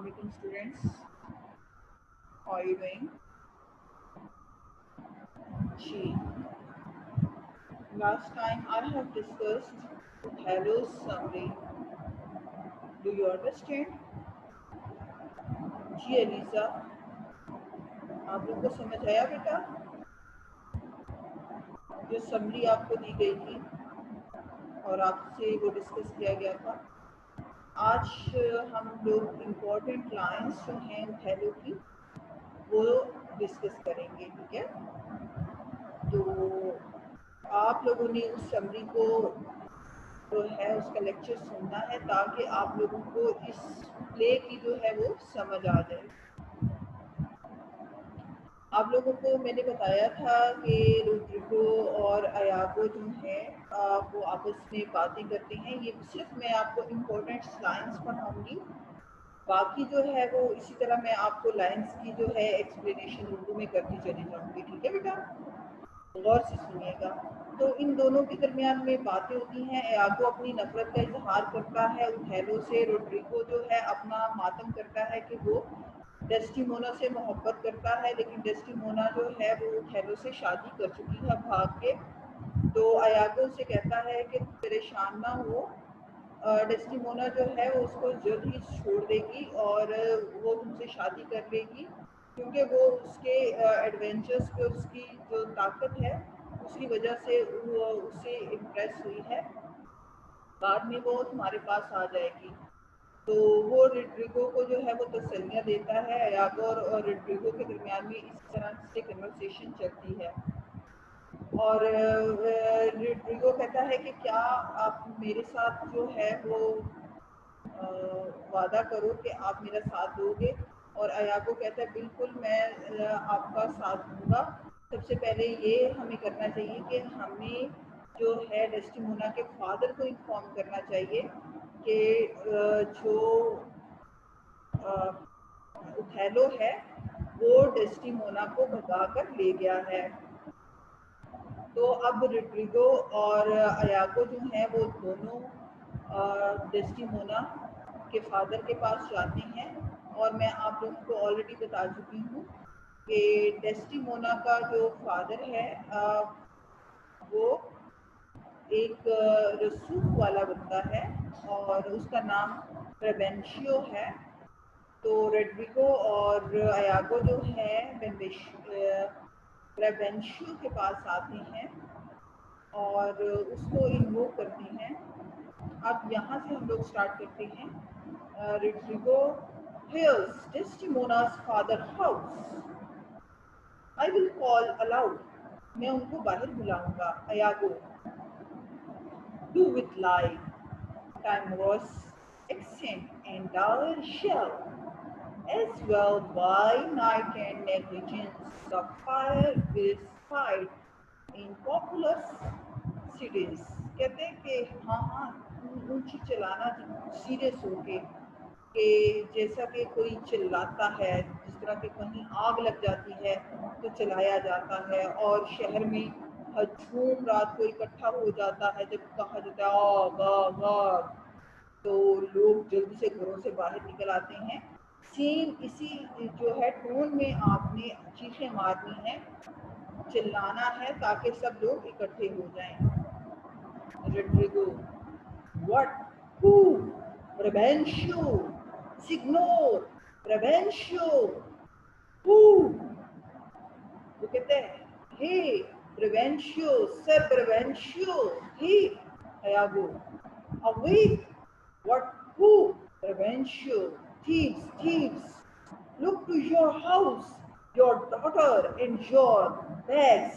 Assalamualaikum students, how are you doing? Gee, last time I have discussed Othello's summary. Do you understand? जी Eliza, आप लोग को समझ आया बेटा? जो समरी आपको दी गई थी और आपसे वो डिस्कस किया गया था। आज हम लोग इम्पोर्टेंट लाइंस जो हैं ओथेलो की वो डिस्कस करेंगे, ठीक है? तो आप लोगों ने उस समरी को जो है उसका लेक्चर सुनना है ताकि आप लोगों को इस प्ले की जो है वो समझ आ जाए। आप लोगों को मैंने बताया था कि रोड्रिगो और अयागो जो है वो आपस में बातें करते हैं। ये सिर्फ मैं आपको इम्पोर्टेंट लाइंस पढ़ाऊंगी, बाकी जो है वो इसी तरह मैं आपको लाइंस की जो है एक्सप्लेनेशन उर्दू में करती चली जाऊंगी, ठीक है बेटा? गौर से सुनिएगा। तो इन दोनों के दरमियान में बातें होती हैं। एयागो अपनी नफरत का इजहार करता है ओथेलो से। रोड्रिगो जो है अपना मातम करता है कि वो डेस्टिमोना से मोहब्बत करता है, लेकिन डेस्टिमोना जो है वो ओथेलो से शादी कर चुकी है भाग के। तो एयागो से कहता है कि परेशान ना हो, डेस्टिमोना जो है वो उसको जल्द ही छोड़ देगी और वो तुमसे शादी कर लेगी, क्योंकि वो उसके एडवेंचर्स पे उसकी जो ताकत है उसकी वजह से वो उससे इम्प्रेस हुई है। बाद में वो तुम्हारे पास आ जाएगी। तो वो रोड्रिगो को जो है वो तसल्लियाँ देता है। एयागो और रोड्रिगो के दरमियान में इस तरह से कन्वर्सेशन चलती है और रोड्रिगो कहता है कि क्या आप मेरे साथ जो है वो वादा करो कि आप मेरा साथ दोगे। और अयागो कहता है बिल्कुल मैं आपका साथ दूंगा। सबसे पहले ये हमें करना चाहिए कि हमें जो है डेस्टिमोना के फादर को इन्फॉर्म करना चाहिए कि जो ओथेलो है वो डेस्टिमोना को भगा कर ले गया है। तो अब रोड्रिगो और अयागो जो हैं वो दोनों डेस्टिमोना के फादर के पास जाते हैं। और मैं आप लोगों को ऑलरेडी बता चुकी हूँ कि डेस्टिमोना का जो फादर है वो एक रसूख वाला बंदा है और उसका नाम प्रेवेंशियो है। तो रोड्रिगो और अयागो जो है प्रेवेंशियो के पास आते हैं और उसको इन्वोक करते हैं। अब यहाँ से हम लोग स्टार्ट करते हैं। Roderigo hears Desdemona's father house. I will call aloud. मैं उनको बाहर बुलाऊंगा। अयागो, do with light, timorous accent and dour shell, as well by night and negligence. The fire is fight in populous cities. कहते हैं कि हाँ ऊंची चलाना सीरियस होके कि जैसा कि कोई चिल्लाता है, जिस तरह के कहीं आग लग जाती है तो चलाया जाता है और शहर में हजूम रात को इकट्ठा हो जाता है जब कहा जाता है आग आग आग, तो लोग जल्दी से घरों से बाहर निकल आते हैं। सेम इसी जो है टोन में आपने चीखें मारनी है, चिल्लाना है ताकि सब लोग इकट्ठे हो जाएं। Rodrigo, what, ho, Brabantio, signior, Brabantio, ho. वो कहते हैं hey Brabantio, sir Brabantio, hey Iago, awake, what, ho, Brabantio, thieves, thieves, look to your house, your daughter and your bags,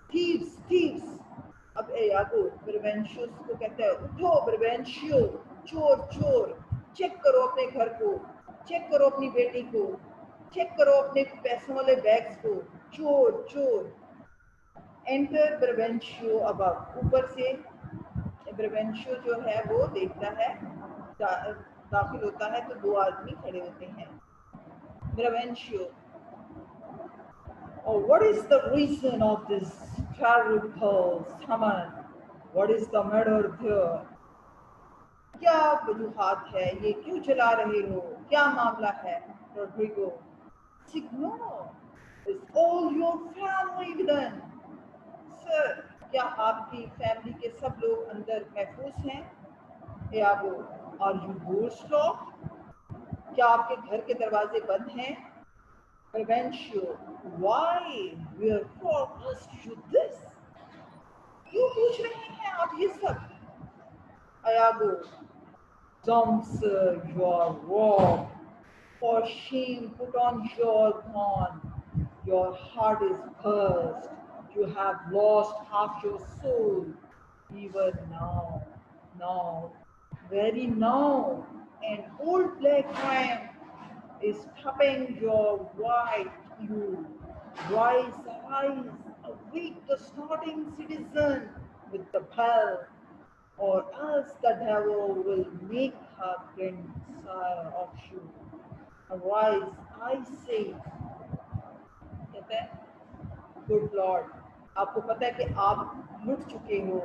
thieves, thieves। अब एयागो प्रेवेंशियो को कहता है उठो प्रेवेंशियो, चोर चोर, चेक करो अपने घर को, चेक करो अपनी बेटी को, चेक करो अपने पैसों वाले बैग्स को, चोर चोर। एंटर प्रेवेंशियो अबव, ऊपर से प्रेवेंशियो जो है वो देखता है, दाखिल होता है तो दो आदमी खड़े होते हैं। प्रेवेंशियो, oh, what is the reason of this terrible summon? What is the matter there? क्या वजूहात है, ये क्यों चला रहे हो, क्या मामला है Roderigo? Signor, is all your family within? Sir, क्या आपकी फैमिली के सब लोग अंदर महफूज हैं? Iago, are you doors locked? क्या आपके घर के दरवाजे बंद हैं? Prevencio, why? Wherefore must you this? क्यों पूछ रहे हैं आप ये सब? Iago, don't sir, you are wrong. For shame, put on your thorn. Your heart is cursed. You have lost half your soul. Even now, very now, an old black ram is tapping your white you. Rise, awake the snorting citizen with the bell, or else the devil will make her grandsire of you. Arise, I say, कहते हैं good Lord, आपको पता है कि आप लुट चुके हो,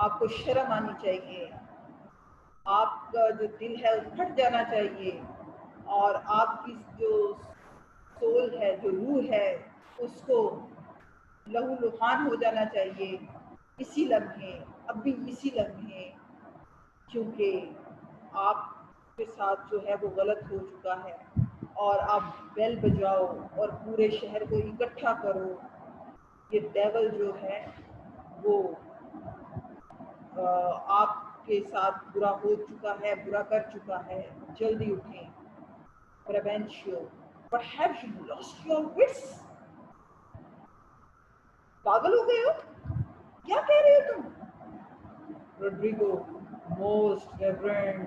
आपको शर्म आनी चाहिए, आपका जो दिल है वो फट जाना चाहिए, और आपकी जो सोल है, जो रूह है, उसको लहू लुहान हो जाना चाहिए इसी लम्हे, अभी इसी लम्हे, क्योंकि आपके साथ जो है वो गलत हो चुका है। और आप बेल बजाओ और पूरे शहर को इकट्ठा करो। ये डेवल जो है वो आपके साथ बुरा हो चुका है, बुरा कर चुका है। जल्दी उठें। Prevencio, but have you lost your wits? पागल हो गए हो? क्या कह रहे हो तुम? Rodrigo, most reverend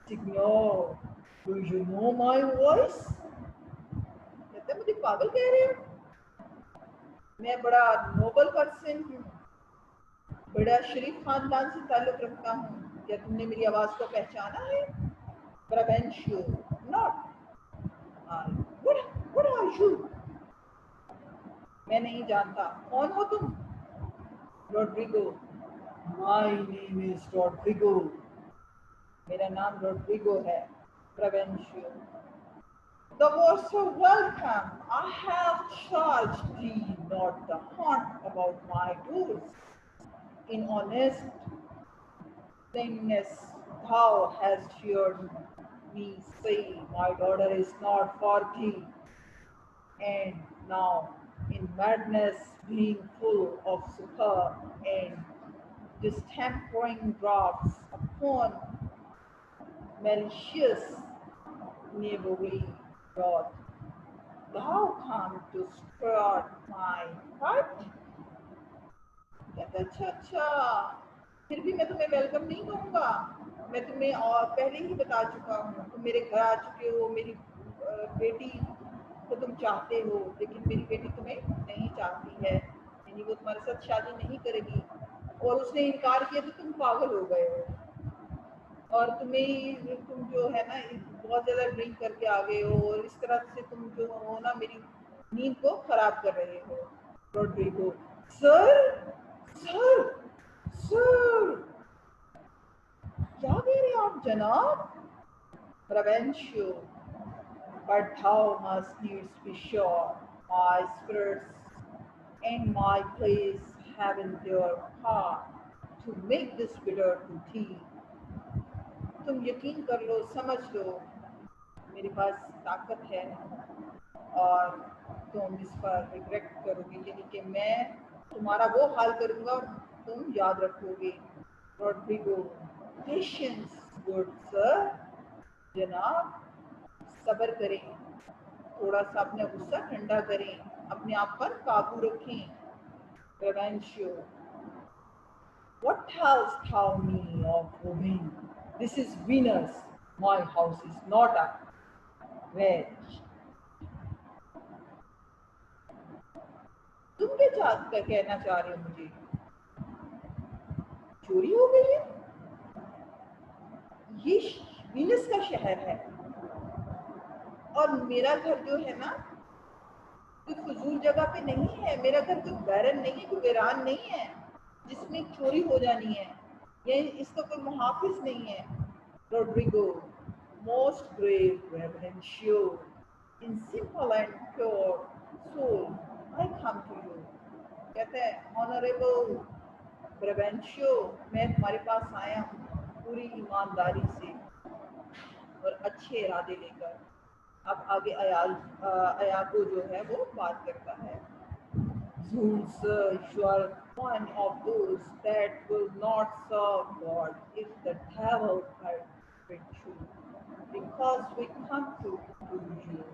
Signor, do you know my voice? कहते मुझे पागल कह रहे हो? मैं बड़ा नोबल पर्सन हूँ, बड़ा शरीफ खानदान से ताल्लुक रखता हूँ। क्या तुमने मेरी आवाज को पहचाना है? Prevencio, not. What are you? मैं नहीं जानता। कौन हो तुम? Rodrigo, my name is Rodrigo. मेरा नाम रोड्रिगो है। Prevencio, the words are welcome. I have charged thee not the haunt about my doors. In honest things thou hast heard me say, my daughter is not for thee. And now, in madness, being full of superb and distempering draughts upon malicious knavery doth thou come to skirt my heart? अच्छा, फिर भी मैं तुम्हें welcome नहीं कहूँगा। मैं तुम्हें और पहले ही बता चुका हूँ, तुम मेरे घर आ चुके हो, मेरी बेटी को तुम चाहते हो, लेकिन मेरी बेटी तुम्हें नहीं चाहती है, यानी वो तुम्हारे साथ शादी नहीं करेगी, और उसने इनकार किया तो तुम पागल हो गए हो, और तुम जो है ना बहुत ज़्यादा ड्रिंक करके आ गए हो, और इस तरह से तुम जो हो ना मेरी नींद को खराब कर रहे हो। रोड्रिगो, सर सर सर, क्या कह रहे आप जनाब? Prevencio, but thou must needs be sure my spirits and my place have in their power to make this bitter to thee. तुम यकीन कर लो, समझ लो, मेरे पास ताकत है, और तुम इस पर रिग्रेट करोगे, यानी कि मैं तुम्हारा वो हाल करूँगा तुम याद रखोगे। रोड्रिगो, पेशेंस गुड सर, जनाब सब्र करें, थोड़ा सा अपना गुस्सा ठंडा करें, अपने आप पर काबू रखें। Prevencio, what tells thou me of women? This is Venus. My house is not a wretch. तुम क्या कहना चाह रहे हो मुझे? चोरी हो गई है? ये वीनस का शहर है, और मेरा घर जो है ना कोई फजूल जगह पे नहीं है। मेरा घर कोई बैरन नहीं है, कोई वीरान नहीं है जिसमें चोरी हो जानी है, या इसका कोई मुहाफिज नहीं है। Roderigo, most grave reverential, in simple and pure soul, I come to you. कहते हैं ऑनरेबल ब्रेवेंशियो, मैं तुम्हारे पास आया हूँ पूरी ईमानदारी से और अच्छे इरादे लेकर। अब आगे अयागो जो है वो बात करता है। Zeus, you are one of those that will not serve God if the devil with you, because we come to do you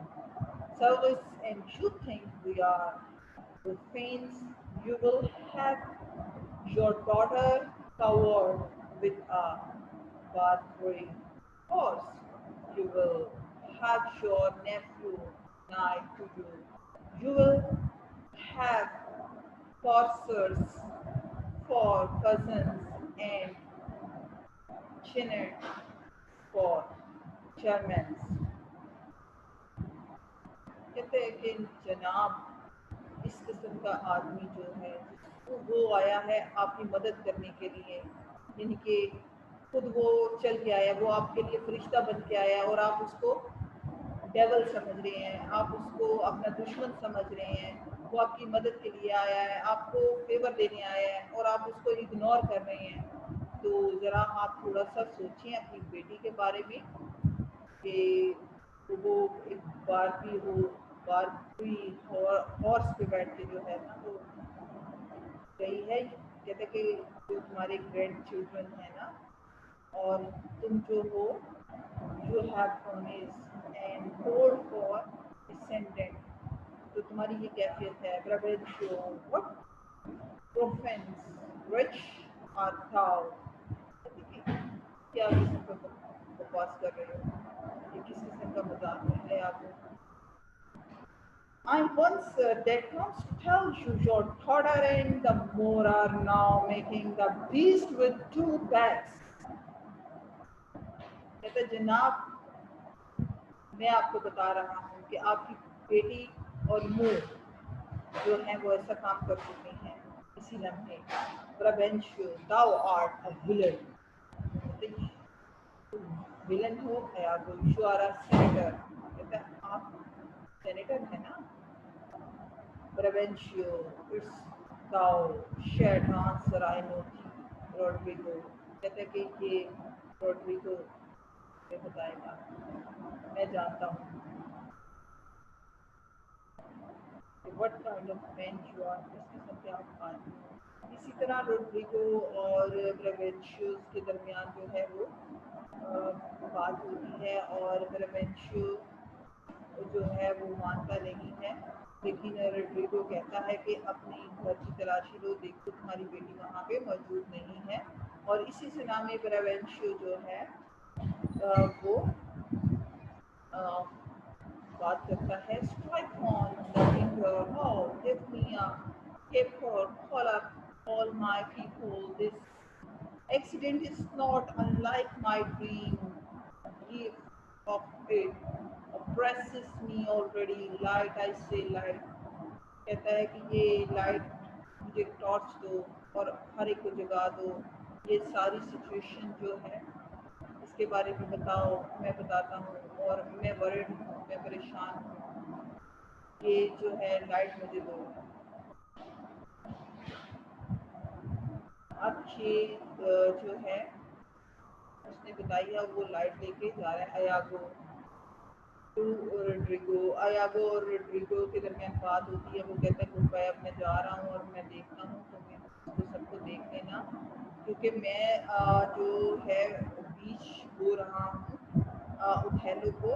service and you think we are the saints. You will have your daughter covered with a Barbary horse. You will have your nephew nigh to you. You will have forcers for cousins and chinnets for Germans. कहते हैं कि जनाब इस किस्म का आदमी जो है वो आया है आपकी मदद करने के लिए, यानी कि खुद वो चल के आया, वो आपके लिए फरिश्ता बन के आया और आप उसको डेवल समझ रहे हैं, आप उसको अपना दुश्मन समझ रहे हैं। वो आपकी मदद के लिए आया है, आपको फेवर देने आया है और आप उसको इग्नोर कर रहे हैं। तो ज़रा आप थोड़ा सा सोचें अपनी बेटी के बारे में कि वो एक बारबी हो, बारबी हॉर्स पे बैठ के जो है ना वो गई है। कहते कि जो तुम्हारे ग्रैंड चिल्ड्रन है ना, और तुम जो हो you have promised and told for descendant, तो तुम्हारी ये कैफियत है। ब्रवेंशियो, what province rich art thou, क्या किस्म का बकवास कर रहे हो, ये किस किस्म का मजाक है आपको। I once that comes to tell you your daughter and the more are now making the beast with two backs. कहते जनाब मैं आपको बता रहा हूँ कि आपकी बेटी और मुंह जो है वो ऐसा काम कर चुके हैं इसी लम्हे। ब्रवेंशियो, thou art a villain, villain हो गया तो यू आर अ सेनेटर, कहता है आप सेनेटर है ना। Brabantio, it's thou shared answer I know thee, Rodrigo, कहते कि ये रोड्रिगो ये बताएगा, मैं जानता हूँ कि what kind of man you are, किस किस्म के आप आदमी हो। इसी तरह रोड्रिगो और ब्रेवेंशियो के दरमियान जो है वो बात होती है और ब्रेवेंशियो जो है वो मानता नहीं है, लेकिन रोड्रिगो कहता है कि अपनी घर की तलाशी लो, देखो तुम्हारी बेटी वहाँ पे मौजूद नहीं है। और इसी सिलसिला में ब्रेवेंशियो जो है वो बात करता है। Strike on the finger, how give me a paper, call up all my people, this accident is not unlike my dream. Gift of it oppresses me already. Light, I say light. कहता है कि ये light मुझे torch दो और हर एक को जगा दो। ये सारी सिचुएशन जो है इसके बारे में बताओ, मैं बताता हूँ और मैं वरिड हूँ, मैं परेशान हूँ, ये जो है लाइट मुझे दो। अब ये जो है उसने बताई है वो लाइट लेके जा रहा है अयागो टू रोड्रिगो। अयागो और रोड्रिगो के दरमियान बात होती है। वो कहता है गुड बाय, अब मैं जा रहा हूँ और मैं देखता हूँ, तो मैं उसको सबको देख लेना, क्योंकि मैं जो है बीच बो रहा हूँ उथैलो को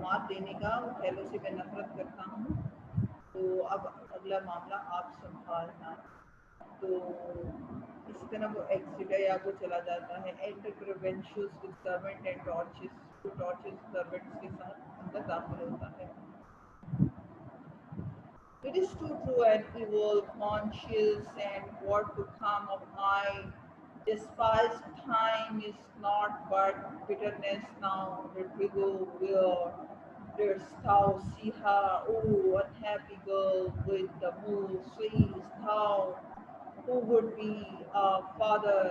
मात देने का। उथैलो से मैं नफरत करता हूँ, तो अब अगला मामला आप संभालना। तो इसी तरह वो एक्सिडायागो चला जाता है। Enter Brabantio with servant and torches, तो टॉर्चेस सर्वेंट्स के साथ अंदर दाखिल होता है। It is too true and evil, conscious, and what to come of my despised time is not but bitterness now. Rodrigo, where dost thou see her? Oh, unhappy girl with the move, seest thou who would be a father?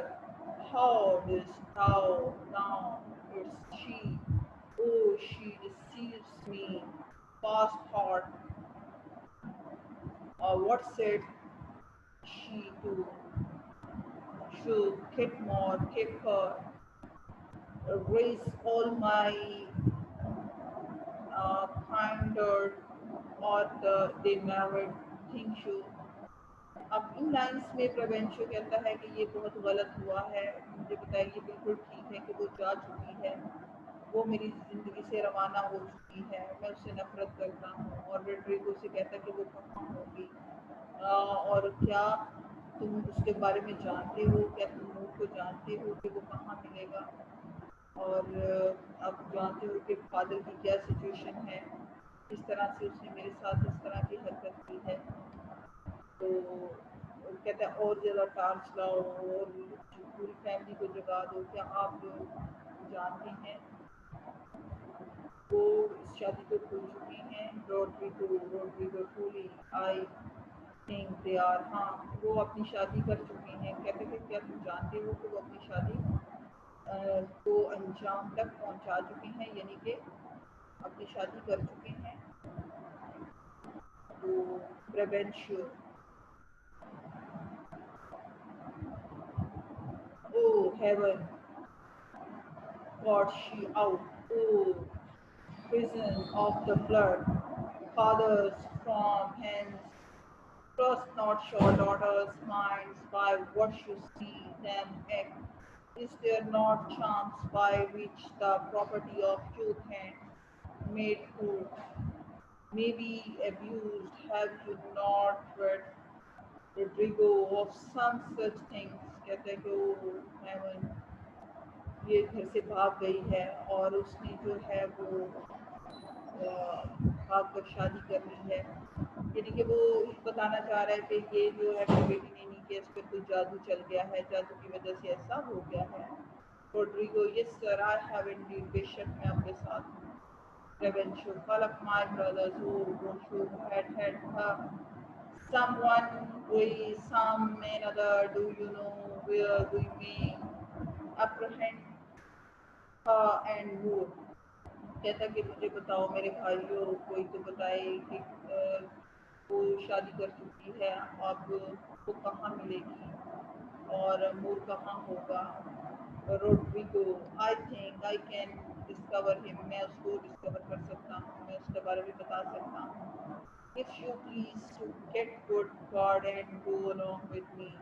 How dost thou now? It's she. she deceives me. Fast thought, what said she to keep more, keep her, raise all my kinder or the demerit thing should. अब इन lines में प्रवेंशु कहता है कि ये बहुत गलत हुआ है, मुझे बताइए बिल्कुल ठीक है कि वो जा चुकी है, वो मेरी ज़िंदगी से रवाना हो चुकी है, मैं उससे नफरत करता हूँ। और रोड्रिगो से कहता है कि वो कहाँ होगी, और क्या तुम उसके बारे में जानते हो, क्या तुम लोग को जानते हो कि वो कहाँ मिलेगा, और आप जानते हो कि फादर की क्या सिचुएशन है, इस तरह से उसने मेरे साथ इस तरह की हरकत की है। तो कहता है और ज़्यादा टार्च लाओ और पूरी फैमिली को जगा दो। क्या आप लोग जानते हैं वो इस शादी को भूल चुकी हैं? Roderigo truly I think they are, हाँ वो अपनी शादी कर चुकी हैं। कहते थे क्या तुम जानते हो कि वो अपनी शादी को अंजाम तक पहुंचा चुकी हैं, यानी कि अपनी शादी कर चुके हैं। तो प्रेवेंशियो, oh heaven, got she out, oh prison of the blood, fathers from hence, trust not your daughters' minds by what you see them act. Is there not charms by which the property of youth and made whole may be abused? Have you not read Rodrigo of some such things? कहते हैं कि वो heaven ये घर से भाग गई है और उसने जो है वो भाग कर शादी कर ली है, यानी कि वो बताना चाह रहा है कि ये जो है मेरी बेटी ने नहीं किया, इस पर कोई जादू चल गया है, जादू की वजह से ऐसा हो गया है। Roderigo, yes sir I have indeed, बेशक मैं आपके साथ हूँ। Revenue, call up my brothers who had someone with some another. Do you know where we may apprehend and more? कहता कि मुझे बताओ मेरे भाइयों, कोई तो बताए कि वो शादी कर चुकी है, अब वो कहाँ मिलेगी और मूर कहाँ होगा। Roderigo, I think I can discover him, मैं उसको डिस्कवर कर सकता हूँ, मैं उसके बारे में बता सकता हूँ। If you please to get good guard and go along with me,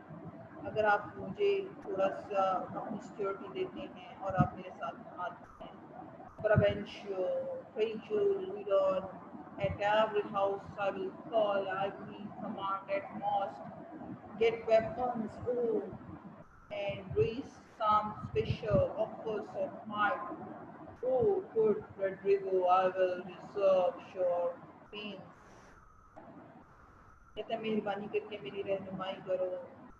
अगर आप मुझे थोड़ा सा अपनी सिक्योरिटी देते हैं और आप मेरे साथ आते हैं। Provencio, Feiju, Lidon, at every house I will call, I will command at most, get weapons, oh, and raise some special offers of might. Oh, good Rodrigo, I will reserve your pains. कहता मेहरबानी करके मेरी रहनुमाई करो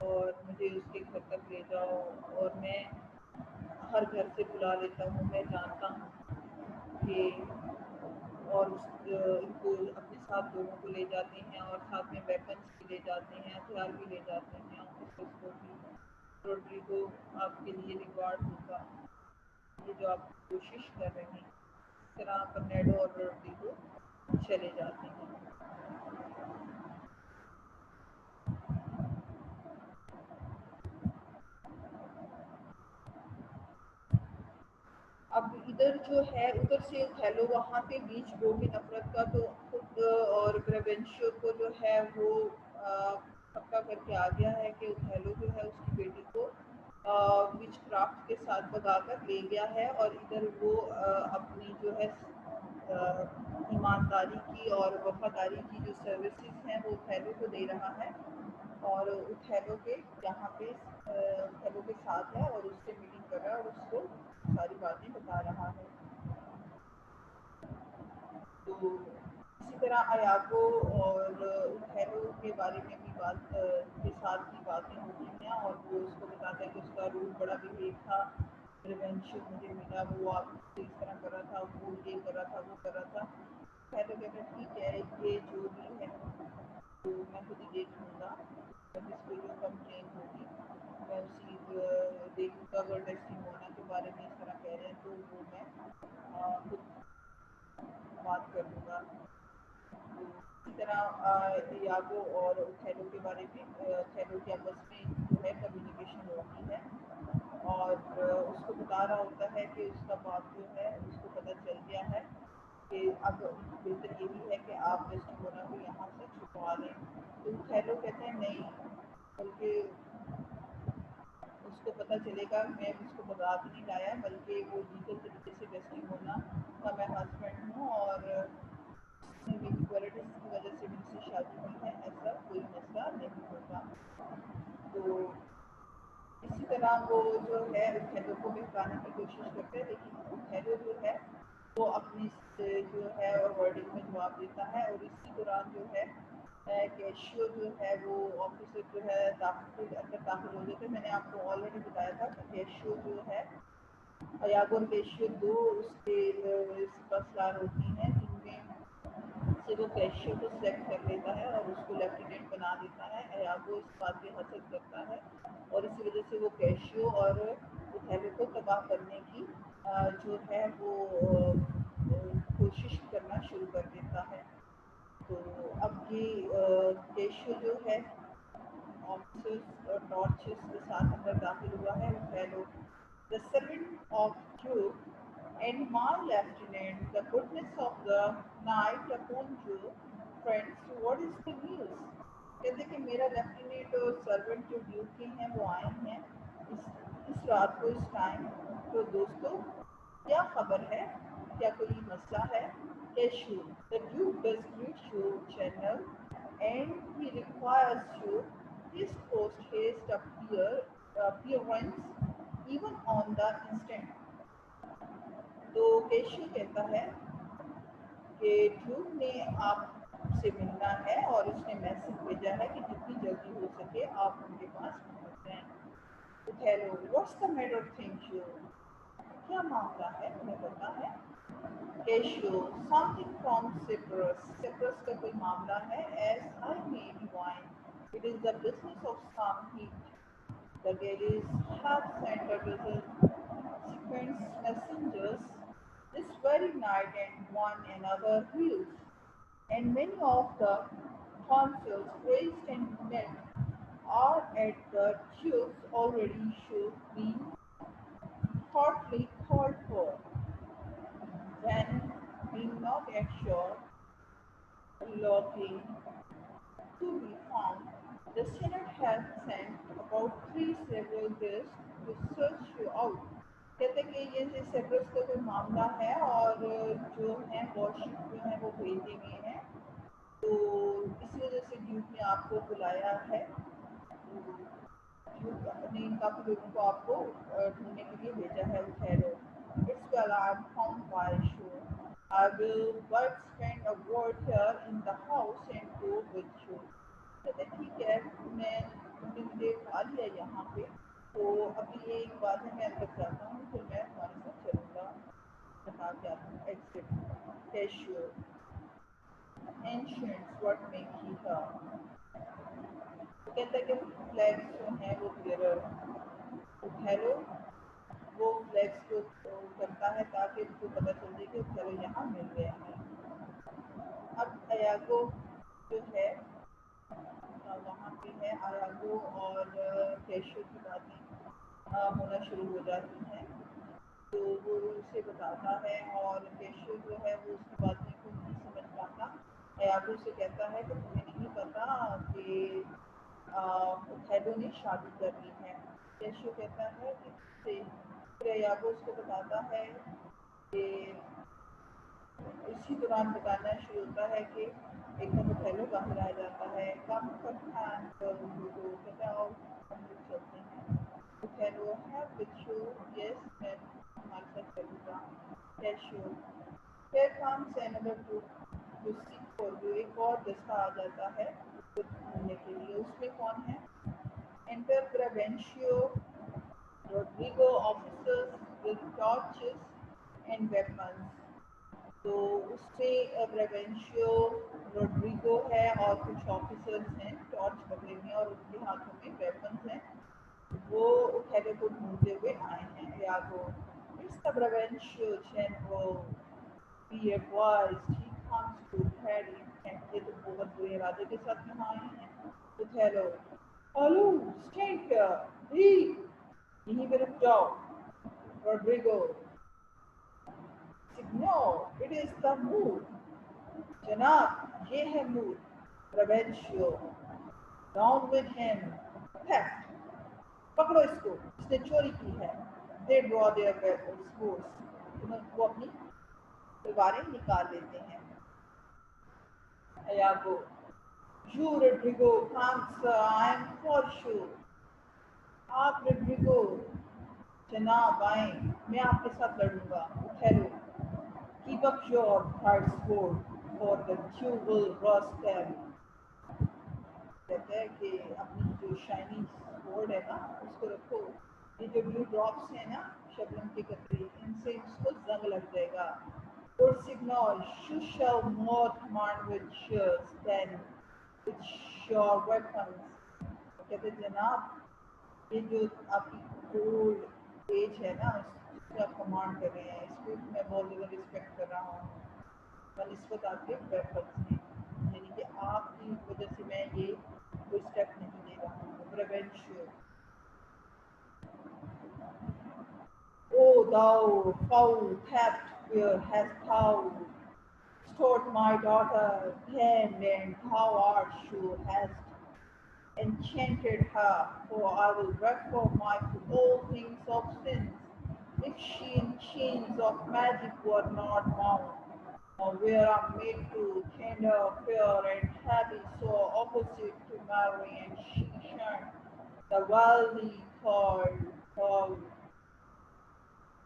और मुझे उसके घर तक ले जाओ, और मैं हर घर से बुला लेता हूँ, मैं जानता हूँ कि और इनको अपने साथ लोगों को ले जाते हैं और साथ में वेपन्स भी ले जाते हैं, हथियार भी ले जाते हैं ऑफिसर्स को भी। रोड्रिगो, आपके लिए रिवार्ड होगा, ये जो आप कोशिश कर रहे हैं। इस तरह कर्नेडो और रोड्रिगो चले जाते हैं। अब इधर जो है उधर से थैलो वहाँ पे बीच वो भी नफरत का तो खुद और प्रेवेंशियो को जो है वो पक्का करके आ गया है कि थैलो जो है उसकी बेटी को विच क्राफ्ट के साथ भगाकर ले गया है, और इधर वो अपनी जो है ईमानदारी की और वफादारी की जो सर्विसेज हैं वो थैलो को दे रहा है, और थैलो के यहाँ पे थैलो के साथ है और उससे मीटिंग कर रहा है और उसको सारी बातें बता रहा है। तो इसी तरह अयागो और थैलो के बारे में भी बात के साथ भी बातें होती हैं, और वो उसको बताता है कि उसका रूल बड़ा बिहेव था, प्रिवेंशन मुझे मिला, वो आपसे इस तरह कर रहा था, वो ये कर रहा था, वो कर रहा था। थैलो कहता है ठीक है, ये जो भी है तो मैं खुद ही देख लूँगा, जिसको जो कंप्लेन होगी मैं उसी देखूँगा। अगर टेस्टिमोना के बारे में इस तरह कह रहे हैं तो वो मैं खुद बात कर लूँगा। तो इसी तरह यागो और ओथेलो के बारे में, ओथेलो के आपस में जो है कम्युनिकेशन होती है और उसको बता रहा होता है कि उसका बाप जो है उसको पता चल गया है कि अब बेहतर यही है कि आप डेस्टिमोना को यहाँ से छुपवा लें। तो ओथेलो कहते हैं नहीं, बल्कि उसको पता चलेगा मैं उसको बारात नहीं लाया, बल्कि वो लीगल तरीके से डेस्टिमोना का मैं हस्बैंड हूँ और मेरी क्वालिटीज की वजह से मुझसे शादी की है, ऐसा कोई मसला नहीं होगा। तो इसी तरह वो जो है ओथेलो को बहकाने की कोशिश करते हैं, लेकिन ओथेलो जो है वो अपनी जो है वर्डिंग में जवाब देता है और इसी दौरान जो है कैशियो जो है वो ऑफिसर जो है अंदर दाखिल हो जाते हैं। मैंने आपको ऑलरेडी बताया था कि कैशियो जो है यागो और कैशियो दो उसके सुपरस्टार होती हैं जिनमें से वो कैशियो को सेलेक्ट कर लेता है और उसको लेफ्टिनेंट बना देता है। अयागो इस बात पे हसद करता है और इसी वजह से वो कैशियो और ओथेलो को तबाह करने की जो है वो कोशिश करना शुरू कर देता है। तो अब ये कैशियो जो है ऑफिसर्स और टॉर्चेस के साथ अंदर दाखिल हुआ है। Othello, the servant of Jove, and my lieutenant, the goodness of the night upon you, friends, what is the news? कहते कि मेरा लेफ्टिनेंट और सर्वेंट जो ड्यूक के हैं वो आए हैं इस रात को, इस टाइम। तो दोस्तों क्या खबर है, क्या कोई मसला है? Cashew, the duke does greet you, general, and he requires you his post haste appearance even on the instant। तो केशु कहता है कि ड्यूक ने आपसे मिलना है और उसने मैसेज भेजा है कि जितनी जल्दी हो सके आप उनके पास पहुंच जाएं। Othello, what's the matter, think you? क्या मामला है, तुम्हें पता है? Cassio, something from Cyprus, Cyprus का कोई मामला है। As I may divine, it is the business of some heat. The galleys have sent a dozen sequence messengers this very night and one another hills, and many of the consuls raised and met are at the Duke's already should be hotly called for. When being not yet sure, looking to be found, the Senate has sent about three several guests to search you out। कहते हैं कि ये सेब्रस का कोई मामला है और जो है वॉरशिप जो है वो भेजे गए हैं, तो इसी वजह से ड्यूक ने आपको बुलाया है। तो ड्यूक ने काफ़ी लोगों को आपको ढूंढने के लिए भेजा है। Othello, it's well, I am found by sure, I will but spend a word here in the house and go with you. कहते ठीक है, मैं तुमने मुझे खा लिया यहाँ पे, तो अभी ये एक बात है, मैं अंदर जाता हूँ फिर मैं तुम्हारे साथ चलूँगा। कहा क्या exit Cassio, ancients what make he था। तो कहता है कि फ्लैग्स जो हैं वो क्लियर। ओथेलो वो फ्लैग्स को करता है ताकि उसको पता चल जाए कि ओथेलो यहाँ मिल गए हैं। अब अयागो जो है वहाँ पे है, अयागो और कैशियो की बातें होना शुरू हो जाती हैं। तो वो उसे बताता है और कैशियो जो है वो उसकी बातें को नहीं समझ पाता। अयागो से कहता है कि तुम्हें नहीं पता कि ओथेलो ने शादी कर ली है। कैशियो कहता है कि से फिर अयागो उसको बताता है कि इसी दौरान बताना शुरू होता है कि एकदम ओथेलो बाहर आ जाता है। कम कहता है और हम लोग चलते हैं। Othello, have with you, yes मैं तुम्हारे साथ चलूँगा। Cashew, here comes another to seek for you, एक और दस्ता आ जाता है उसको ढूंढने के लिए। उसमें कौन है? Enter Brabantio, Rodrigo, officers with torches and weapons। तो उसमें ब्रेवेंशियो, रोड्रिगो है और कुछ ऑफिसर्स हैं टॉर्च पकड़े हुए और उनके हाथों में वेपन्स हैं। वो ओथेलो को ढूंढते हुए आए हैं। Iago, it's the Brabantio general, Be advised, he comes to Harry and ये तो बहुत बुरे राजा के साथ यहाँ आए हैं तो हेलो हेलो stay here ही यहीं पे रुक जाओ Rodrigo no it is the mood जनाब ये है mood Revencio down with him theft पकड़ो इसको इसने चोरी की है they draw their swords वो अपनी तलवारें निकाल लेते हैं Iago you Rodrigo thanks I am for sure आप Rodrigo जनाब आए मैं आपके साथ लड़ूंगा hello keep up your hard sword for the dual Rostam कहते हैं कि अपनी जो शाइनी स्वॉर्ड है ना उसको रखो ये जो ब्लू ड्रॉप्स है ना शबनम के कतरे इनसे इसको जंग लग जाएगा और signal you shall not command with shears then with your weapons कहते जनाब ये जो आपकी गोल्ड एज है ना इससे आप कमांड कर रहे हैं इसको मैं बहुत ज़्यादा रिस्पेक्ट कर रहा हूँ बनिस्बत आपके वेपन्स हैं यानी कि आपकी वजह से मैं ये कोई स्टेप नहीं ले रहा हूँ prevention Oh thou foul theft where hast thou stored my daughter hand and thou art sure hast enchanted her, for I will refer my to all things of sins. If she in chains of magic were not bound, or were I made to tender, fair, and happy, so opposite to Mary, and she shunned the worldly called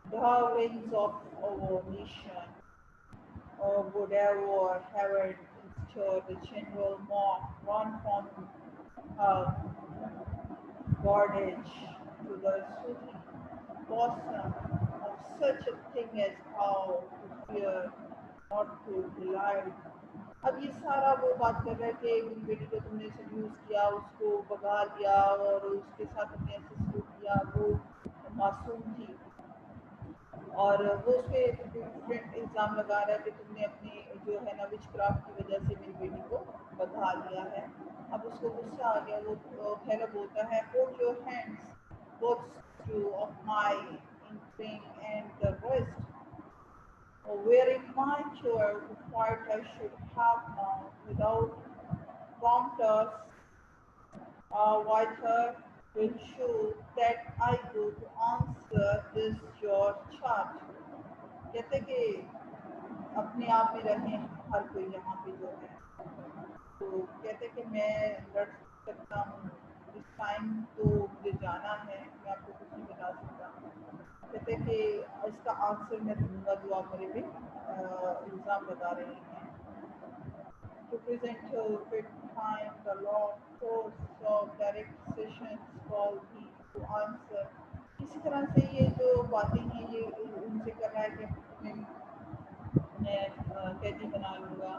the wings of our nation, or whatever heaven instead the general mock run from her bondage to the soothing bosom of such a thing as how to fear, not to delight. अब ये सारा वो बात कर रहा है कि मेरी बेटी को तुमने सड्यूस किया उसको भगा दिया और उसके साथ तुमने ऐसे सलूक किया वो मासूम थी और वो उस पर डिफरेंट इल्ज़ाम लगा रहा है कि तुमने अपनी जो है ना विच क्राफ्ट की वजह से मेरी बेटी को भगा लिया है अब उसको गुस्सा आ गया वो पहले बोलता है hold your hands both to of my instinct and the rest were it my choice to fight I should have known without prompters whiter will show that I go to answer this your charge कहते कि अपने आप में रहें हर कोई यहाँ पे जो है तो कहते कि मैं लड़ सकता हूँ इस टाइम तो मुझे जाना है मैं आपको कुछ नहीं बता सकता कहते कि इसका आंसर मैं दूंगा जो आप मेरे पे इल्ज़ाम लगा रहे हैं to present with time the law course of direct sessions call me to answer इसी तरह से ये जो बातें हैं ये उनसे कर रहा है कि मैं कैदी बना लूँगा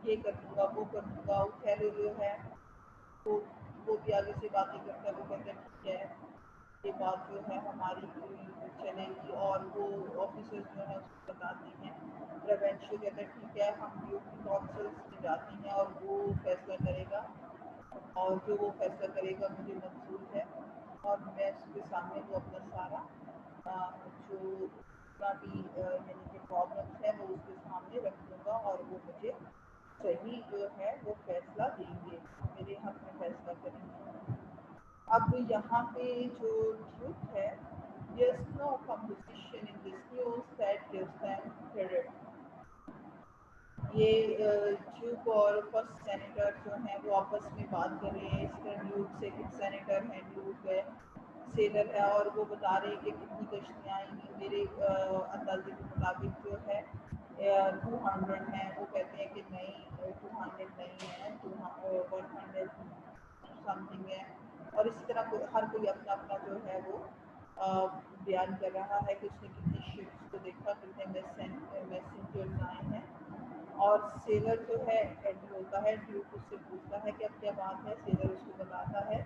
ये कर दूँगा वो कर दूँगा वो खैर जो है वो भी आगे से बातें करता है वो कहते हैं ठीक है ये बात जो है हमारी चलेगी और वो ऑफिसर्स जो है उसको बताते हैं प्रेवेंशो कहते हैं ठीक है हम ड्यूटी काउंसिल्स में जाते हैं और वो फैसला करेगा और जो वो फैसला करेगा मुझे मंजूर है और मैं उसके सामने वो अपना सारा जो जितना भी यानी कि प्रॉब्लम्स है वो उसके सामने रख दूँगा और वो मुझे सही जो है वो फैसला देंगे मेरे हक में फैसला करेंगे अब यहाँ पे जो ट्रूथ है there's no competition in this news that gives them credit ये ड्यूक और फर्स्ट सेनेटर जो हैं वो आपस में बात कर रहे हैं इसका ड्यूक सेकंड सेनेटर है ड्यूक है सेलर है और वो बता रहे हैं कि कितनी कश्तियाँ आएंगी मेरे अंदाजे के मुताबिक जो है 200 हैं वो कहते हैं कि नहीं 200 नहीं है 100 समथिंग है और इसी तरह हर कोई अपना अपना जो है वो बयान कर रहा है कि उसने कितनी शिप्स को देखा कितने मैसेंजर्स आए हैं और सेलर जो है एंटर होता है ड्यूक उससे पूछता है कि अब क्या बात है सेलर उसको बताता है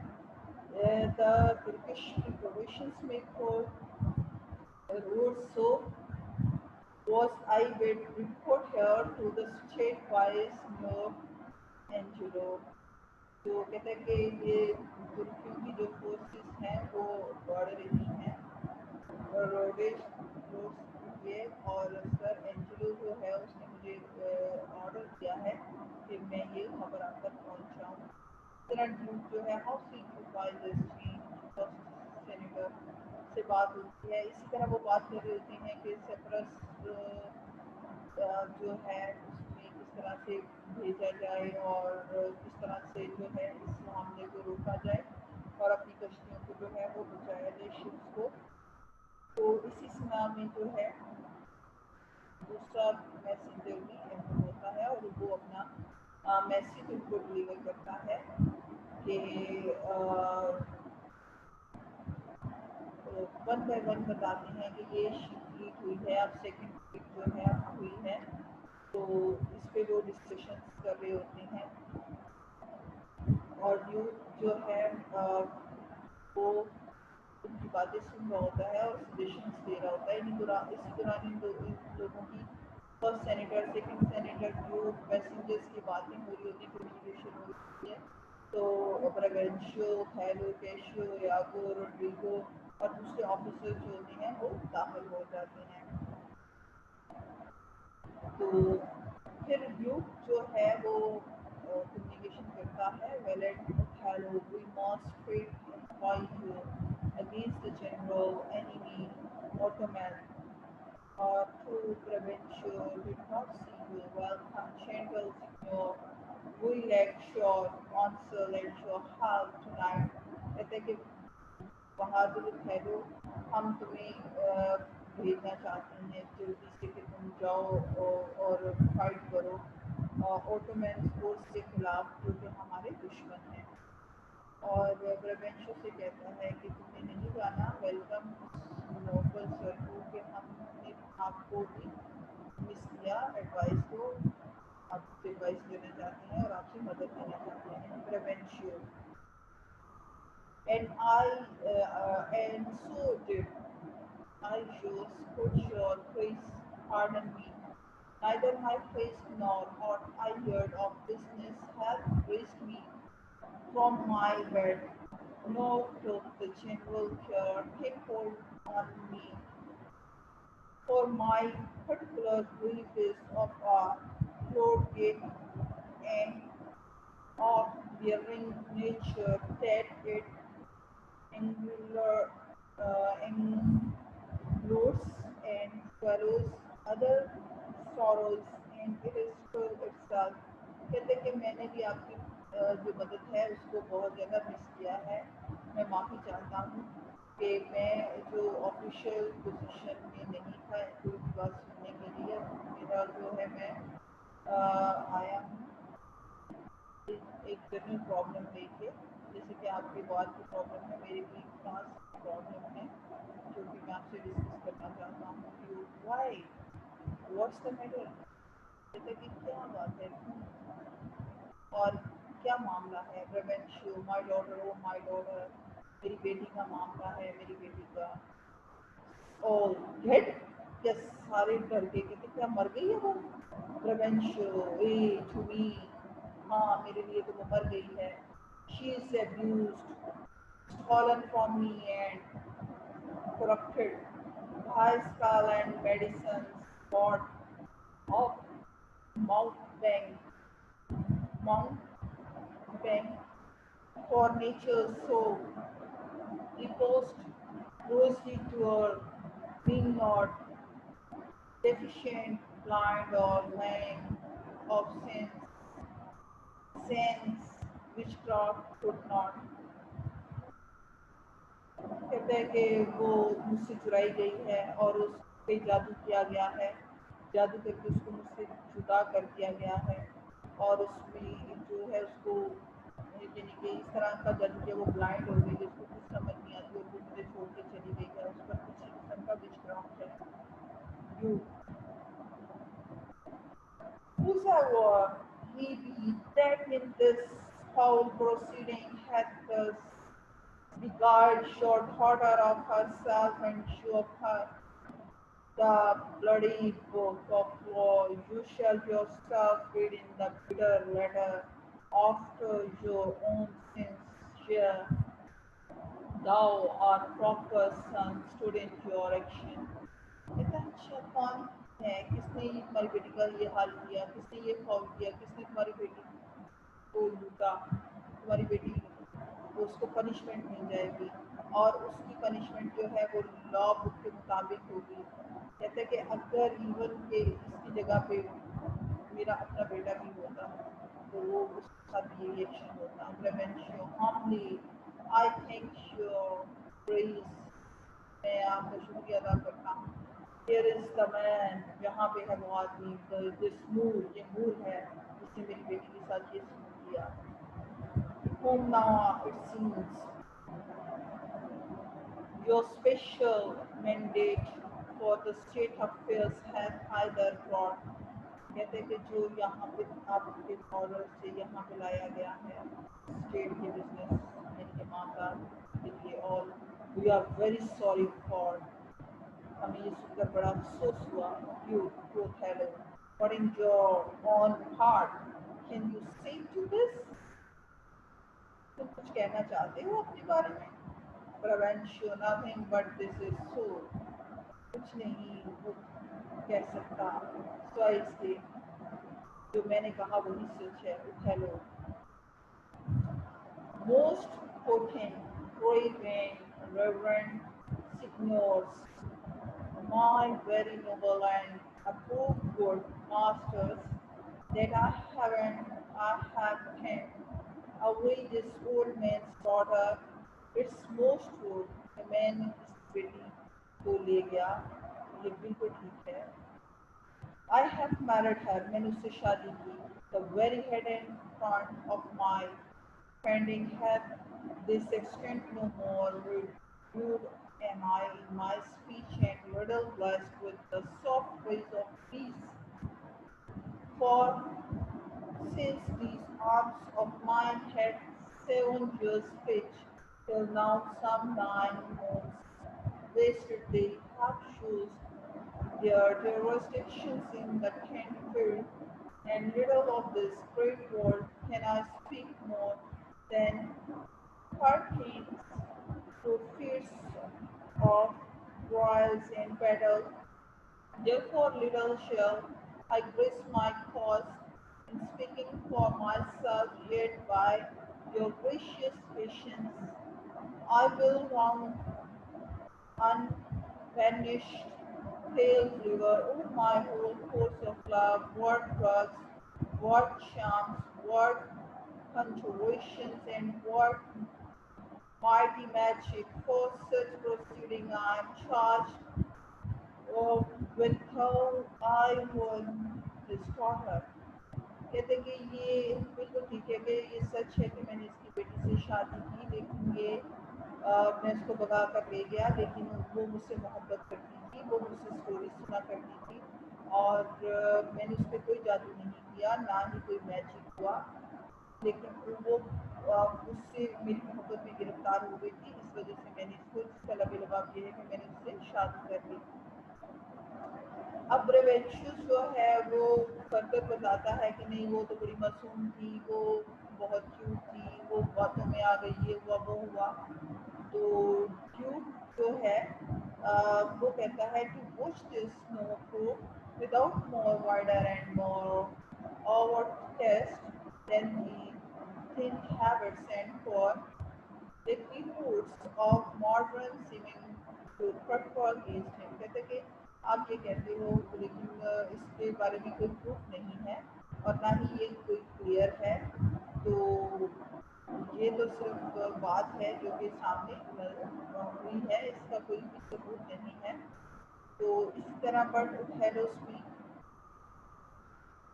the Turkish provisions make for roads so was I will report here to the state vice mayor Angelo. तो कहते हैं कि ये तुर्कियों की जो फोर्सेस हैं वो बढ़ रही हैं और रोड्स ये और सर एंजुलो जो है उसने मुझे ऑर्डर दिया है कि मैं ये खबर आप तक पहुँचाऊँ। करंट न्यूज जो है हाउस सेनेटर से बात होती है। इसी तरह वो बात कर रही होती हैं कि सेपरस जो है उसमें किस तरह से भेजा जाए और किस तरह से जो है इस मामले को रोका जाए और अपनी कश्तियों को जो है वो बचाया जाए शिप्स को। तो इसी सिलसिला में जो है दूसरा मैसेंजर भी एंटर होता है और वो अपना मैसेज उनको डिलीवर करता है कि वन बाय वन बताते हैं कि ये शिप लीक हुई है, अब सेकंड लीक जो है हुई है। तो इस पे वो डिस्कशन कर रहे होते हैं और यूथ जो है वो उनकी बातें सुन रहा होता है और सजेशंस दे रहा होता है। इसी दौरान इन लोगों की first senator second senator youth passengers की बातें हो रही होती है, कम्युनिकेशन हो रही है। तो ब्रेवेंशियो, थैलो, कैशियो, यागो, रोड्रिगो और दूसरे ऑफिसर्स जो होते हैं वो दाखिल हो जाते हैं। तो फिर ड्यूक जो है वो कम्युनिकेशन करता है valiant Othello, we must fight against the general enemy Ottoman to prevent you did not see you welcome gentle signor we let your answer let your help tonight। कहते हैं कि बहादुर ठहरो, हम तुम्हें भेजना चाहते हैं जल्दी से कि तुम जाओ और फाइट करो ओटोमन फोर्स के खिलाफ जो कि हमारे दुश्मन हैं। और ब्रेवेंशो से कहता है कि तुम्हें नहीं जाना, वेलकम नोबल सर को कि हमने आपको भी मिस किया एडवाइस को, आपसे एडवाइस लेना चाहते हैं और आपसे मदद लेना चाहते हैं। ब्रेवेंशियो and so did I just put your face, pardon me. Neither my face nor what I heard of business have raised me from my bed, nor took the general care take hold on me. For my particular belief is of a floodgate and of bearing nature that it angular includes and swallows other sorrows and it is full itself। कहते कि मैंने भी आपकी जो मदद है उसको बहुत ज़्यादा मिस किया है। मैं माफ़ी चाहता हूँ कि मैं जो ऑफिशियल पोजीशन में नहीं था कोई भी बात सुनने के लिए। मेरा जो है मैं आया हूँ एक जनरल प्रॉब्लम लेके, जैसे कि आपकी बात की प्रॉब्लम है, मेरी भी सांस की प्रॉब्लम है जो कि मैं आपसे डिस्कस करना चाहता हूँ। You why what's the matter, जैसे कि क्या बात है और क्या मामला है। Brabantio my daughter, O my daughter, मेरी बेटी का मामला है, मेरी बेटी का। और डेड, यस, सारे डर गए कि क्या मर गई है वो। ब्रेवेंशियो ए टू मी, हाँ मेरे लिए तो वो मर गई है। She is abused, stolen from me and corrupted by skull and medicines bought of mountebank mountebank for nature so reposed rosely to her being not deficient blind or lame of sense witchcraft could not। कहते हैं कि वो मुझसे चुराई गई है और उस पे जादू किया गया है, जादू करके उसको मुझसे जुदा कर दिया गया है और उसमें जो है उसको यानी कि इस तरह का जादू किया वो ब्लाइंड हो गई, उसको कुछ समझ नहीं आती और वो मुझे छोड़ के चली गई है। उस पर किसी किस्म का विचक्राफ्ट है। You whosoever he be that in this foul proceeding hath thus beguiled short order of herself and show of her the bloody book of law, you shall yourself read in the bitter letter after your own sins share. Thou art proper son, student your action. कहता है अच्छा कौन है, किसने ये तुम्हारी बेटी का ये हाल किया, किसने ये फाउल किया, किसने तुम्हारी बेटी को लूटा, तुम्हारी बेटी को उसको पनिशमेंट मिल जाएगी और उसकी पनिशमेंट जो है वो लॉ बुक के मुताबिक होगी। कहते हैं कि अगर इवन के इसकी जगह पे मेरा अपना बेटा भी होता तो वो उसके साथ ये रिएक्शन होता। Brabantio humbly I thank your praise, मैं आपका शुक्रिया अदा करता हूँ। Here is the man, यहाँ पे है वो आदमी, this mool, ये मूल है जिसने मेरी बेटी के साथ ये सुन किया। Whom now it seems your special mandate for the state affairs have either brought, कहते हैं कि जो यहाँ पे आपके ऑर्डर से यहाँ पे लाया गया है स्टेट के बिजनेस यानी कि मामला के लिए, और we are very sorry for, हमें ये सुनकर बड़ा अफसोस हुआ। You both hello but in your own heart can you say to this, तुम कुछ कहना चाहते हो अपने बारे में? Brabantio nothing but this is so, कुछ नहीं वो कह सकता सिवाय इसके जो मैंने कहा वही सच है। Hello most potent brave and reverend signors, my very noble and approved good masters, that I have taken away this old man's daughter, its most good, कि मैंने इस बेटी को ले गया, ये बिल्कुल ठीक है। I have married her, मैंने उससे शादी की, the very head and front of my pending hath this extent no more, rude am I in my speech and little blessed with the soft ways of peace. For since these arms of mine had 7 years pitch, till now some 9 months wasted they have shoes their jurisdictions in the tent field, and little of this great world can I speak more than pertains to fears of broils and battles. Therefore little shall I grace my cause in speaking for myself, yet by your gracious patience I will round unvanished pale river, oh my whole course of love, what drugs, what charms, what conjurations, and what mighty magic, for such proceeding I am charged oh, with how I would destroy her. कहते हैं कि ये बिल्कुल ठीक है कि ये सच है कि मैंने इसकी बेटी से शादी की, लेकिन ये मैं उसको भगा कर ले गया, लेकिन वो मुझसे मोहब्बत करती थी, वो मुझसे स्टोरी सुना करती थी, और मैंने उस पर कोई जादू नहीं किया, ना ही कोई मैजिक हुआ, लेकिन वो उससे मेरी मोहब्बत में गिरफ्तार हो गई थी, इस वजह से मैंने इसको, इसका लबे लबाब ये है कि मैंने उससे शादी कर ली। अब ब्रेवेंशियस जो है वो फर्दर बताता है कि नहीं वो तो बड़ी मासूम थी, वो बहुत क्यूट थी, वो बातों में आ गई, ये हुआ वो हुआ। तो क्यूट जो है वो कहता है कि watch this no proof without more wider and more over test than he think habits and for the keywords of modern seeming to prefer against him। कहते कि आप ये कहते हो लेकिन इसके बारे में कोई प्रूफ नहीं है और ना ही ये कोई क्लियर है, तो ये तो सिर्फ बात है जो कि सामने हुई है, इसका कोई भी सबूत नहीं है। तो इसी तरह but hello speak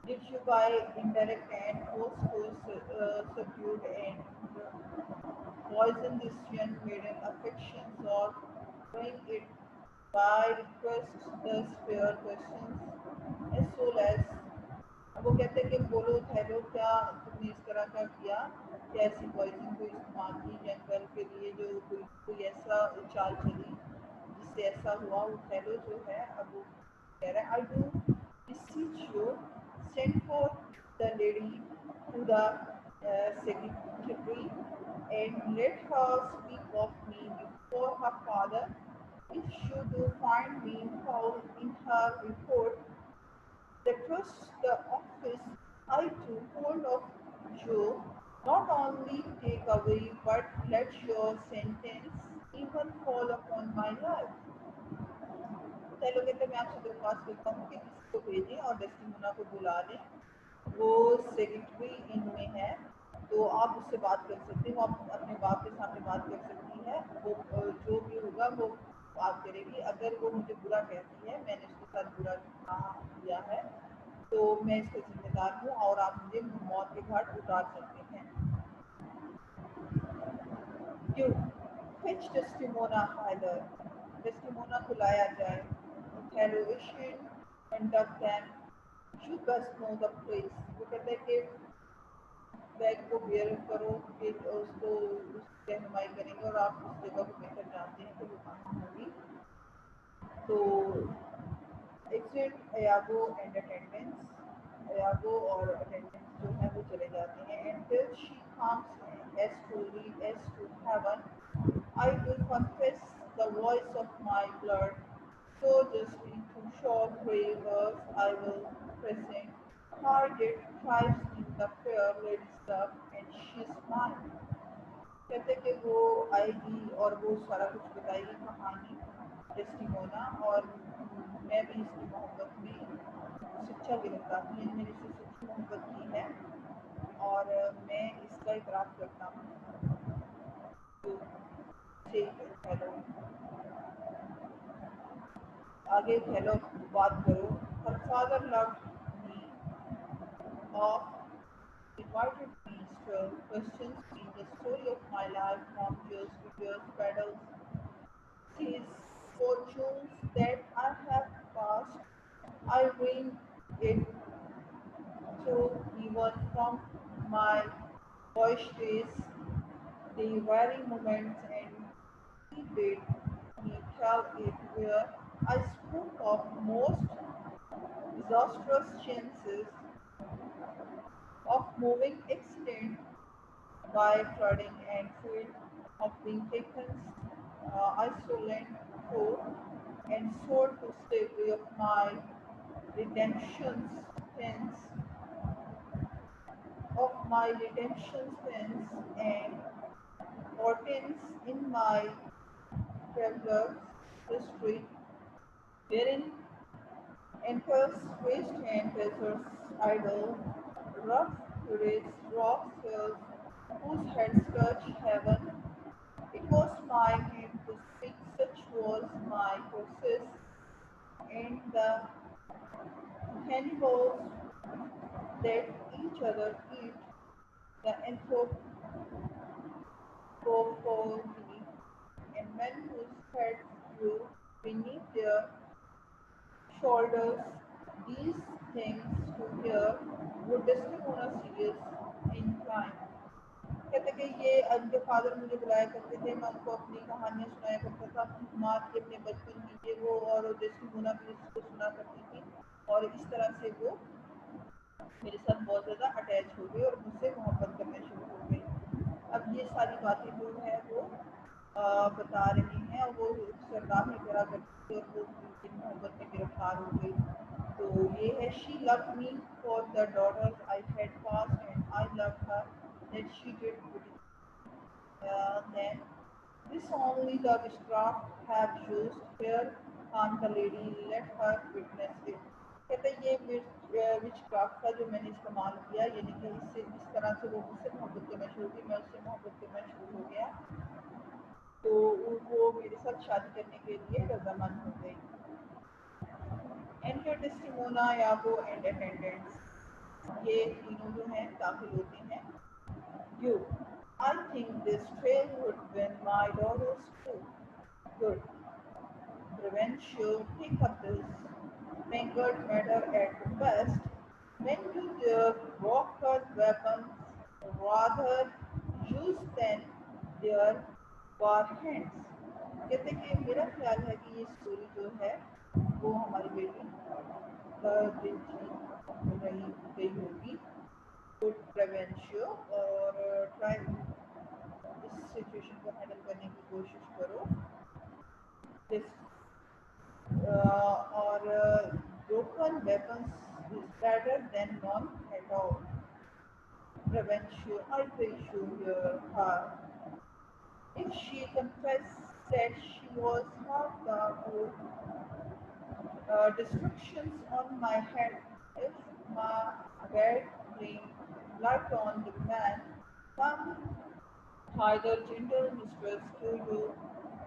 did you by indirect and force subdued and poison this young maiden affections or bring it by request the spare questions as soon as। अब वो कहते हैं कि बोलो थैलो क्या तुमने इस तरह का किया, क्या ऐसी पॉइजन को इस्तेमाल की जंगल के लिए, जो कोई कोई ऐसा चाल चली से ऐसा हुआ, वो फेलो जो है अब वो कह रहा है, I do beseech you send for the lady to the secretary and let her speak of me before her father. If she do find me foul in her report, the trust the office I took hold of you, not only take away but let your sentence even fall upon my life. चलो कहते मैं आपसे दरख्वास्त करता हूँ कि किसी को भेजें और डेस्टिमोना को बुला लें, वो सेक्रेटरी इनमें है, तो आप उससे बात कर सकते हैं, वो आप अपने बाप के सामने बात कर सकती है, वो जो भी होगा वो बात करेगी। अगर वो मुझे बुरा कहती है, मैंने उसके साथ बुरा किया है, तो मैं इसका जिम्मेदार हूँ और आप मुझे मौत के घाट उतार सकते हैं। क्यों फिच डेस्टिमोना हाइदर, डेस्टिमोना को लाया जाए। Hello ancient conduct them, you best know the place. वो कहते हैं कि बैग को बेयर करो कि उसको उसकी रहनुमाई करेंगे और आप उस जगह को बेहतर जानते हैं कि वो कहाँ होगी। तो exit Iago and attendants, Iago और अटेंडेंस जो है वो चले जाते हैं। And till she comes as truly as to heaven, I will confess the voice of my blood. So justly to short prayers I will present. Her yet thrives in the fair lady's love, and she's mine. कहते कि वो आएगी और वो सारा कुछ बताएगी कहानी डेस्टिमोना, और मैं भी इसकी मोहब्बत में सच्चा गिरफ्तार हूँ, मैंने इससे सच्ची मोहब्बत की है और मैं इसका इकरार करता हूँ। तो ठीक है, हेलो आगे हेलो बात करो। Her father loved me of invited me to questions me the story of my life from years to years, battles, seas, fortunes that I have passed. I bring it to even from my boyish days, the very moments, and he bade me tell it where I spoke of most disastrous chances of moving accident by flooding and fear of being taken isolate for and sold to slavery of my redemption's sins, and portents in my traveler's history, wherein enters wasteland deserts idle, rough tourists, rock hills, whose heads touch heaven. It was my aim to speak, such was my process, and the cannibals that each other eat, the anthropophagi, and men whose heads grew beneath their shoulders, these things to hear would Desdemona serious incline. कहते कि ये उनके father मुझे बुलाया करते थे, मैं उनको अपनी कहानियाँ सुनाया करता था, माँ की अपने बचपन की, ये वो, और डेस्टिमोना भी उसको सुना करती थी, और इस तरह से वो मेरे साथ बहुत ज़्यादा अटैच हो गई और मुझसे मोहब्बत करना शुरू हो गई। अब ये सारी बातें जो है वो बता रही हैं, और वो सरदार ने करा करती थी और वो उनकी मोहब्बत में गिरफ्तार हो गई। तो ये है, she love me for the daughter I had passed and I love her that she did then this only the witchcraft have used here on the lady, let her witness it. कहते हैं ये witchcraft का जो मैंने इस्तेमाल किया, यानी कि इससे इस तरह से वो मुझसे मोहब्बत करना शुरू की, मैं उससे मोहब्बत करना शुरू हो गया, तो वो मेरे साथ शादी करने के लिए रजामंद हो गई। एंटर डेस्टिमोना यागो एंड अटेंडेंट्स, ये तीनों जो हैं दाखिल होते हैं। You, I think this trail would win my daughters too. Good. Provincial, take up this mangled matter at best. When you dare rock-cut weapons, rather use than their war hands. कहते कि मेरा ख्याल है कि ये स्टोरी जो है वो हमारी बेटी दिल की रही गई होगी। तो प्रेवेंशियो और ट्राई इस सिचुएशन को हैंडल करने की कोशिश करो। और broken weapons is better than none at all. Prevention, I will show her. If she confessed that she was not the destructions on my head, if my bad dream light on the man, come either gentle mistress to you,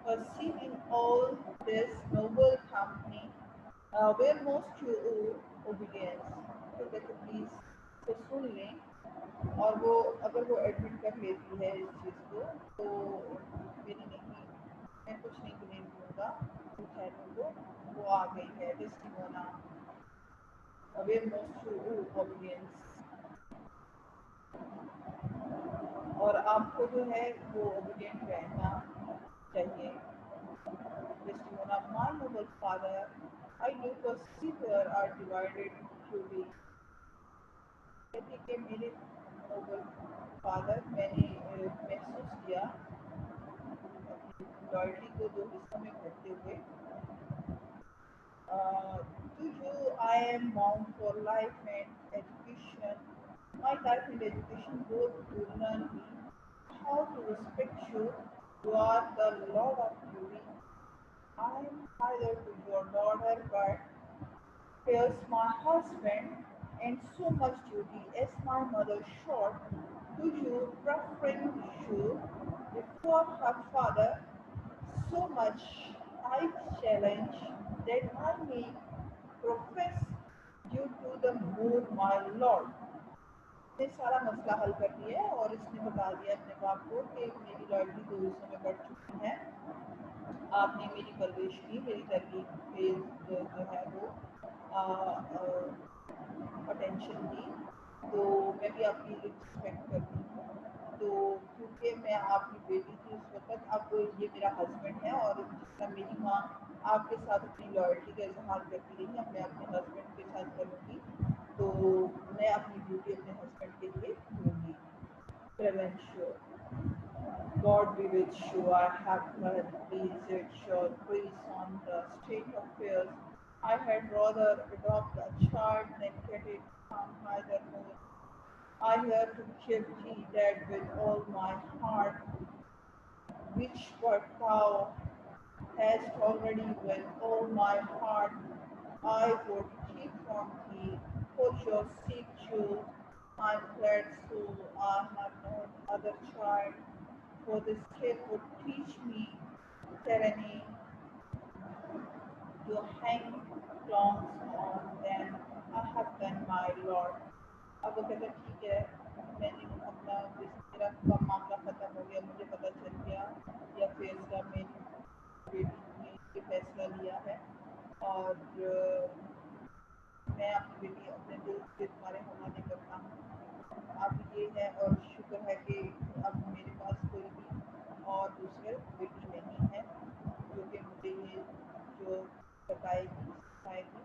perceiving all this noble company, where most you owe obedience. तो कहते please तो सुन लें, और वो अगर वो admit कर लेती है इस चीज़ को तो मेरी नहीं, मैं कुछ नहीं ब्लेम दूंगा, खैरों को वो आ गई है Desdemona owe most to obedience. और आपको जो है वो ओबिडियंट रहना चाहिए। Desdemona my noble father I do perceive are divided to be. कहते कि मेरे नोबल फादर मैंने महसूस किया लॉयल्टी को दो हिस्सों में करते हुए। To you I am bound for life and education. My life and education both to learn me how to respect you. You are the Lord of beauty. I am neither to your daughter, but here's my husband, and so much duty as my mother showed to you, preferring you before her father. So much I challenge that I may profess you to the moon, my lord. ने सारा मसला हल कर दिया है और इसने बता दिया अपने बाप को कि मेरी लॉयल्टी दो हिस्सों में बढ़ चुकी है। आपने मेरी परवरिश की, मेरी तरकीब पे जो है वो अटेंशन दी, तो मैं भी आपकी रिस्पेक्ट करती हूँ। तो क्योंकि मैं आपकी बेटी थी उस वक्त, अब ये मेरा हस्बैंड है और जिस तरह मेरी माँ आपके साथ अपनी लॉयल्टी का इजहार करती रही है, मैं अपने हस्बैंड के साथ करूँगी, तो मैं अपनी ड्यूटी अपने हस्बैंड के लिए दूँगी। Prevention. God be with you. I have heard pleased your grace on the state of affairs. I had rather adopt a child than get it from either mode. I have to give thee that with all my heart, which but thou hast already with all my heart. I would keep from thee, for your sake, Jules, my glad soul, I have no other child, for this kid would teach me tyranny to hang clowns on them. I have done my Lord. अब वो कहता ठीक है, मैंने अपना मेरा मामला ख़त्म हो गया, मुझे पता चल गया या फैसला मेरी बेटी ने ये फैसला लिया है, और मैं अपनी बेटी अपने दिल से तुम्हारे हवाले करता हूँ। अब ये है, और शुक्र है कि अब मेरे पास कोई भी और दूसरे बेटी नहीं है जो कि मुझे ये जो बताएगी सिखाएगी।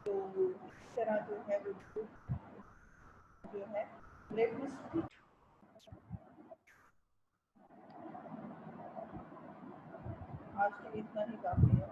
तो इस तरह जो है वो जो है लेट मी स्पीक। आज के लिए इतना ही काफ़ी है।